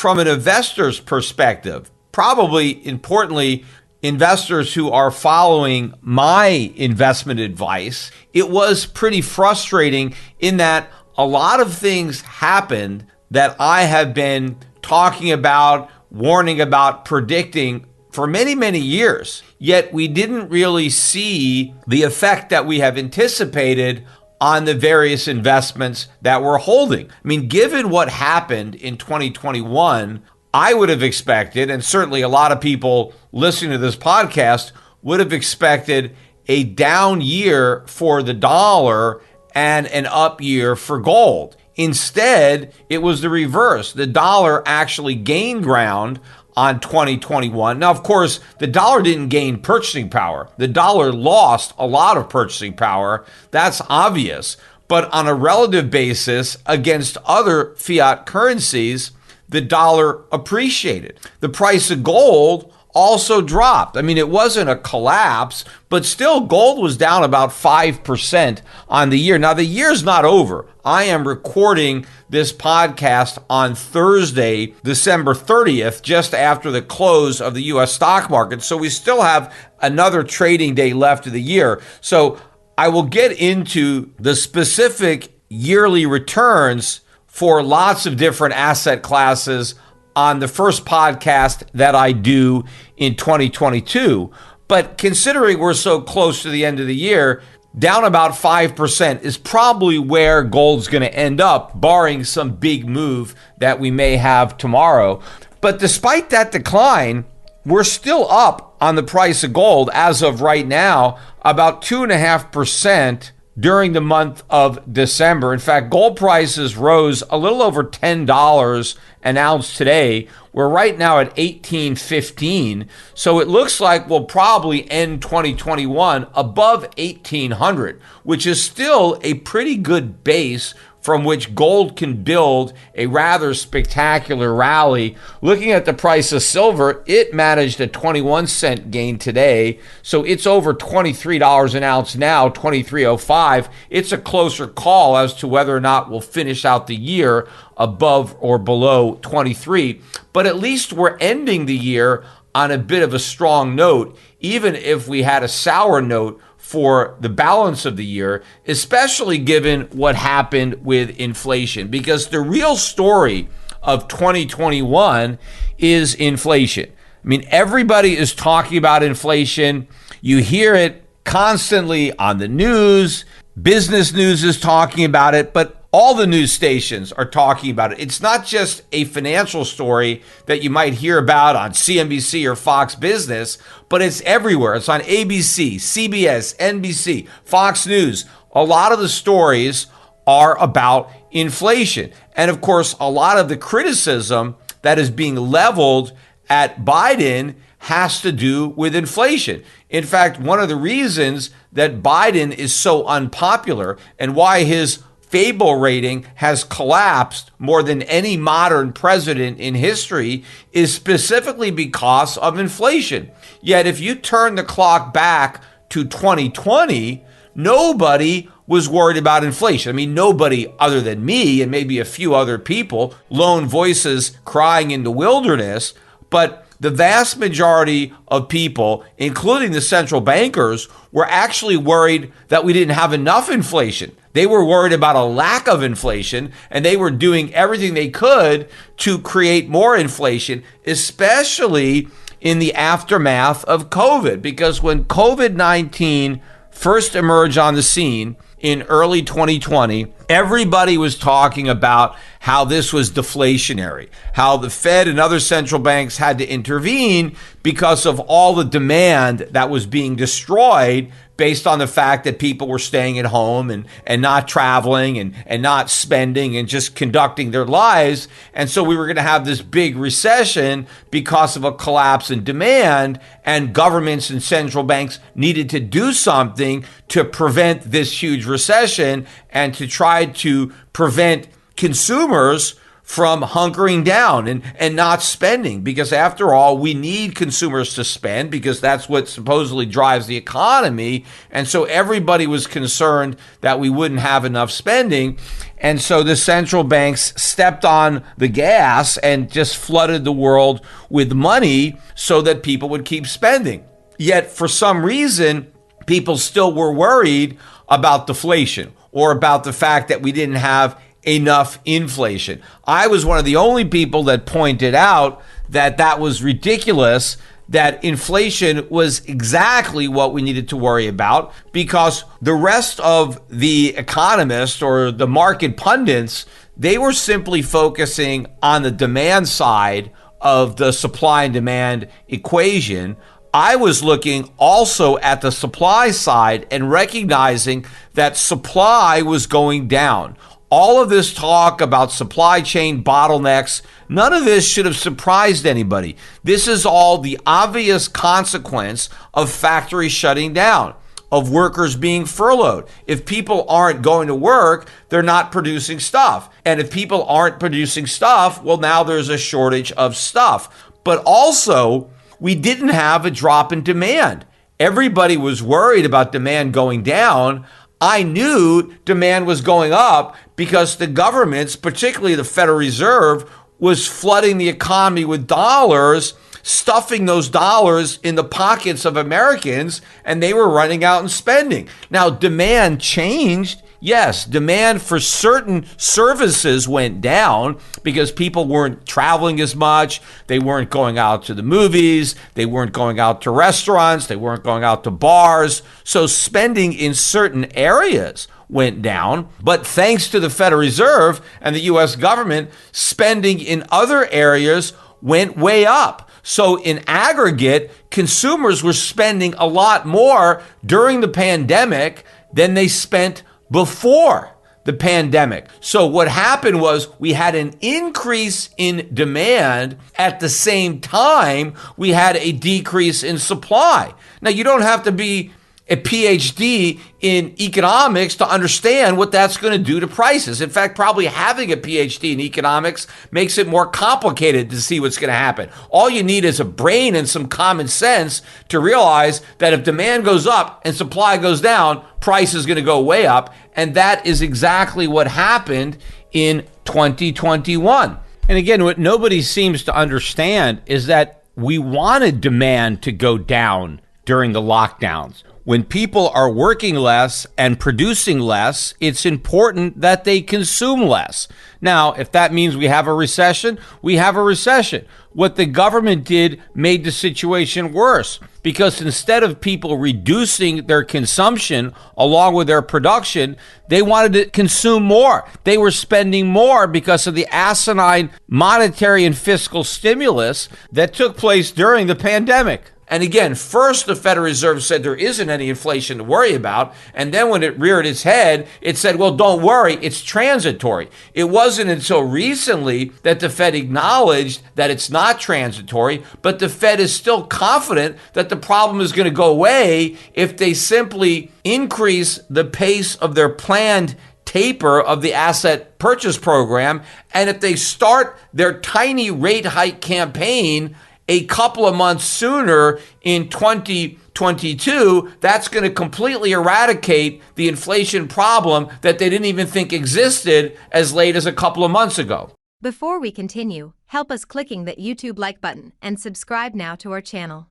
from an investor's perspective, probably importantly, investors who are following my investment advice, it was pretty frustrating in that a lot of things happened that I have been talking about, warning about, predicting for many, many years. Yet we didn't really see the effect that we have anticipated on the various investments that we're holding. I mean, given what happened in 2021, I would have expected, and certainly a lot of people listening to this podcast would have expected, a down year for the dollar and an up year for gold. Instead, it was the reverse. The dollar actually gained ground on 2021. Now, of course, the dollar didn't gain purchasing power. The dollar lost a lot of purchasing power. That's obvious. But on a relative basis against other fiat currencies, the dollar appreciated. The price of gold also dropped. I mean, it wasn't a collapse, but still gold was down about 5% on the year. Now, the year's not over. I am recording this podcast on Thursday, December 30th, just after the close of the U.S. stock market. So we still have another trading day left of the year. So I will get into the specific yearly returns for lots of different asset classes on the first podcast that I do in 2022. But considering we're so close to the end of the year, down about 5% is probably where gold's going to end up, barring some big move that we may have tomorrow. But despite that decline, we're still up on the price of gold as of right now, about 2.5% during the month of December. In fact, gold prices rose a little over $10 an ounce today. We're right now at $18.15. So it looks like we'll probably end 2021 above 1,800, which is still a pretty good base from which gold can build a rather spectacular rally. Looking at the price of silver, it managed a 21-cent gain today, so it's over $23 an ounce now, $23.05. It's a closer call as to whether or not we'll finish out the year above or below 23. But at least we're ending the year on a bit of a strong note, even if we had a sour note for the balance of the year, especially given what happened with inflation. Because the real story of 2021 is inflation. I mean, everybody is talking about inflation. You hear it constantly on the news. Business news is talking about it, but all the news stations are talking about it. It's not just a financial story that you might hear about on CNBC or Fox Business, but it's everywhere. It's on ABC, CBS, NBC, Fox News. A lot of the stories are about inflation. And of course, a lot of the criticism that is being leveled at Biden has to do with inflation. In fact, one of the reasons that Biden is so unpopular and why his Fable rating has collapsed more than any modern president in history is specifically because of inflation. Yet if you turn the clock back to 2020, nobody was worried about inflation. I mean, nobody other than me and maybe a few other people, lone voices crying in the wilderness, but the vast majority of people, including the central bankers, were actually worried that we didn't have enough inflation. They were worried about a lack of inflation, and they were doing everything they could to create more inflation, especially in the aftermath of COVID. Because when COVID-19 first emerged on the scene in early 2020, everybody was talking about how this was deflationary, how the Fed and other central banks had to intervene because of all the demand that was being destroyed based on the fact that people were staying at home and not traveling and not spending and just conducting their lives. And so we were going to have this big recession because of a collapse in demand, and governments and central banks needed to do something to prevent this huge recession and to try to prevent consumers from hunkering down and not spending, because after all, we need consumers to spend because that's what supposedly drives the economy. And so everybody was concerned that we wouldn't have enough spending. And so the central banks stepped on the gas and just flooded the world with money so that people would keep spending. Yet for some reason, people still were worried about deflation or about the fact that we didn't have enough inflation. I was one of the only people that pointed out that that was ridiculous, that inflation was exactly what we needed to worry about, because the rest of the economists or the market pundits, they were simply focusing on the demand side of the supply and demand equation. I was looking also at the supply side and recognizing that supply was going down. All of this talk about supply chain bottlenecks, none of this should have surprised anybody. This is all the obvious consequence of factories shutting down, of workers being furloughed. If people aren't going to work, they're not producing stuff. And if people aren't producing stuff, well, now there's a shortage of stuff. But also, we didn't have a drop in demand. Everybody was worried about demand going down. I knew demand was going up because the governments, particularly the Federal Reserve, was flooding the economy with dollars, stuffing those dollars in the pockets of Americans, and they were running out and spending. Now, demand changed. Yes, demand for certain services went down because people weren't traveling as much. They weren't going out to the movies. They weren't going out to restaurants. They weren't going out to bars. So spending in certain areas went down. But thanks to the Federal Reserve and the U.S. government, spending in other areas went way up. So in aggregate, consumers were spending a lot more during the pandemic than they spent before the pandemic. So what happened was we had an increase in demand. At the same time, we had a decrease in supply. Now, you don't have to be a PhD in economics to understand what that's going to do to prices. In fact, probably having a PhD in economics makes it more complicated to see what's going to happen. All you need is a brain and some common sense to realize that if demand goes up and supply goes down, price is going to go way up. And that is exactly what happened in 2021. And again, what nobody seems to understand is that we wanted demand to go down during the lockdowns. When people are working less and producing less, it's important that they consume less. Now, if that means we have a recession, we have a recession. What the government did made the situation worse, because instead of people reducing their consumption along with their production, they wanted to consume more. They were spending more because of the asinine monetary and fiscal stimulus that took place during the pandemic. And again, first the Federal Reserve said there isn't any inflation to worry about. And then when it reared its head, it said, well, don't worry, it's transitory. It wasn't until recently that the Fed acknowledged that it's not transitory, but the Fed is still confident that the problem is going to go away if they simply increase the pace of their planned taper of the asset purchase program. And if they start their tiny rate hike campaign a couple of months sooner in 2022, that's going to completely eradicate the inflation problem that they didn't even think existed as late as a couple of months ago. Before we continue, help us clicking that YouTube like button and subscribe now to our channel.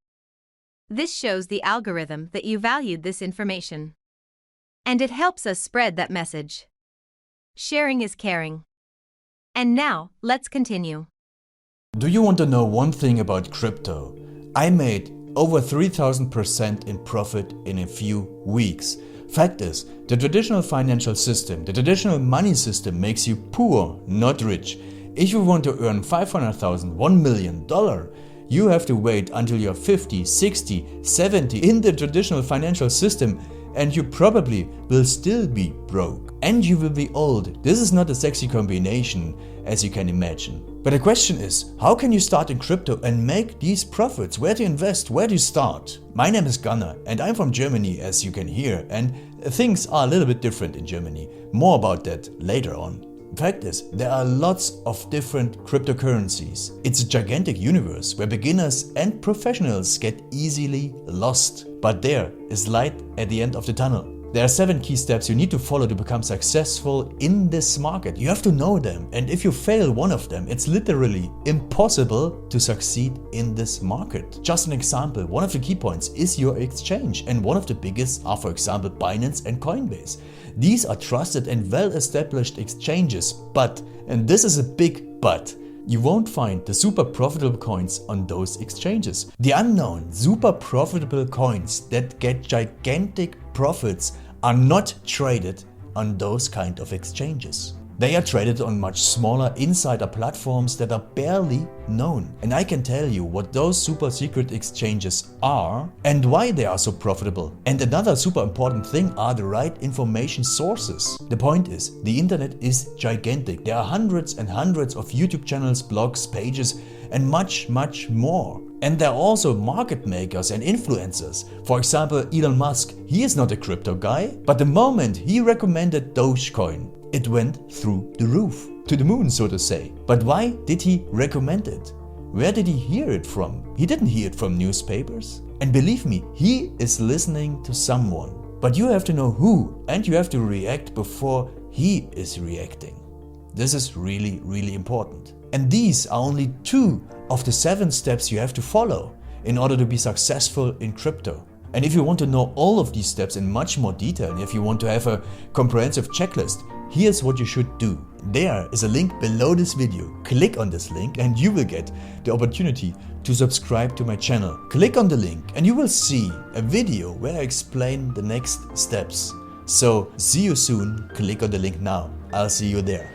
This shows the algorithm that you valued this information, and it helps us spread that message. Sharing is caring. And now, let's continue. Do you want to know one thing about crypto? I made over 3,000% in profit in a few weeks. Fact is, the traditional financial system, the traditional money system makes you poor, not rich. If you want to earn $500,000, $1 million, you have to wait until you're 50, 60, 70 in the traditional financial system, and you probably will still be broke. And you will be old. This is not a sexy combination, as you can imagine. But the question is, how can you start in crypto and make these profits? Where to invest? Where to start? My name is Gunnar and I'm from Germany, as you can hear, and things are a little bit different in Germany. More about that later on. Fact is, there are lots of different cryptocurrencies. It's a gigantic universe where beginners and professionals get easily lost. But there is light at the end of the tunnel. There are 7 key steps you need to follow to become successful in this market. You have to know them, and if you fail one of them, it's literally impossible to succeed in this market. Just an example, one of the key points is your exchange, and one of the biggest are, for example, Binance and Coinbase. These are trusted and well-established exchanges, but, and this is a big but, you won't find the super profitable coins on those exchanges. The unknown super profitable coins that get gigantic profits are not traded on those kind of exchanges. They are traded on much smaller insider platforms that are barely known. And I can tell you what those super secret exchanges are and why they are so profitable. And another super important thing are the right information sources. The point is, the internet is gigantic. There are hundreds and hundreds of YouTube channels, blogs, pages, and much more. And there are also market makers and influencers. For example, Elon Musk, he is not a crypto guy, but the moment he recommended Dogecoin, it went through the roof, to the moon, so to say. But why did he recommend it? Where did he hear it from? He didn't hear it from newspapers. And believe me, he is listening to someone. But you have to know who, and you have to react before he is reacting. This is really, really important. And these are only 2 of the 7 steps you have to follow in order to be successful in crypto. And if you want to know all of these steps in much more detail, and if you want to have a comprehensive checklist, here's what you should do. There is a link below this video. Click on this link and you will get the opportunity to subscribe to my channel. Click on the link and you will see a video where I explain the next steps. So see you soon. Click on the link now. I'll see you there.